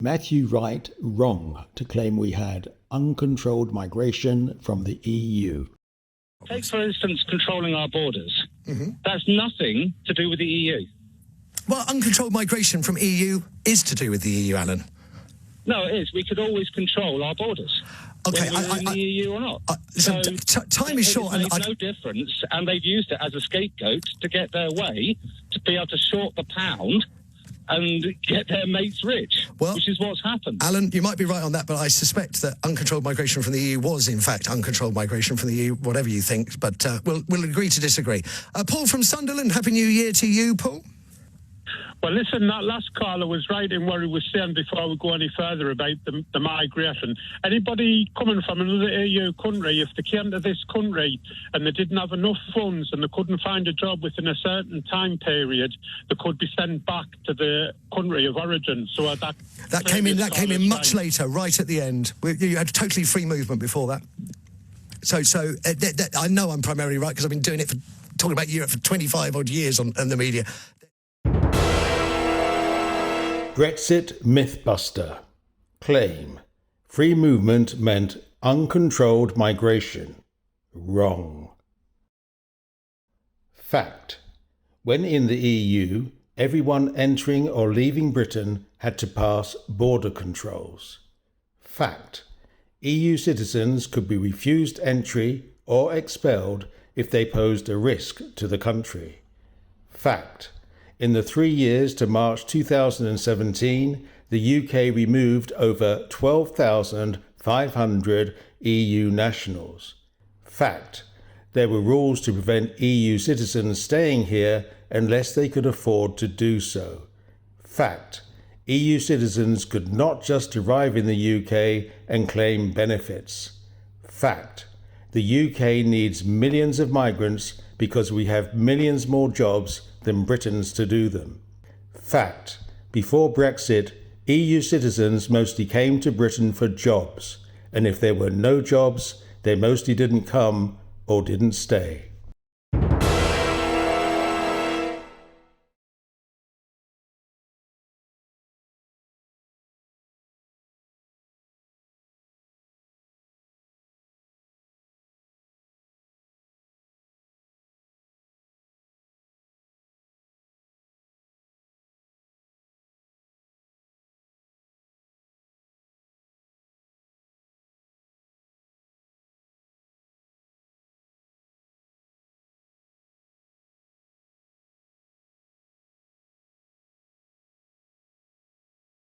Matthew Wright wrong to claim we had uncontrolled migration from the EU. Take, for instance, controlling our borders. That's nothing to do with the EU. Well, uncontrolled migration from EU is to do with the EU, Alan. No, it is. We could always control our borders. Okay, whether we're in the EU or not. Listen, time is short. It makes no difference, and they've used it as a scapegoat to get their way, to be able to short the pound and get their mates rich, which is what's happened. Alan, you might be right on that, but I suspect that uncontrolled migration from the EU was, in fact, uncontrolled migration from the EU, whatever you think, but we'll agree to disagree. Paul from Sunderland, Happy New Year to you, Paul. Well, listen, that last caller was right in what he was saying before we go any further about the migration. Anybody coming from another EU country, if they came to this country and they didn't have enough funds and they couldn't find a job within a certain time period, they could be sent back to the country of origin. So that came in much later, right at the end. You had totally free movement before that. So I know I'm primarily right because I've been doing it talking about Europe for 25 odd years on the media. Brexit mythbuster. Claim. Free movement meant uncontrolled migration. Wrong. Fact. When in the EU, everyone entering or leaving Britain had to pass border controls. Fact. EU citizens could be refused entry or expelled if they posed a risk to the country. Fact. In the 3 years to March 2017, the UK removed over 12,500 EU nationals. Fact. There were rules to prevent EU citizens staying here unless they could afford to do so. Fact. EU citizens could not just arrive in the UK and claim benefits. Fact. The UK needs millions of migrants because we have millions more jobs than Britons to do them. Fact. Before Brexit, EU citizens mostly came to Britain for jobs, and if there were no jobs, they mostly didn't come or didn't stay.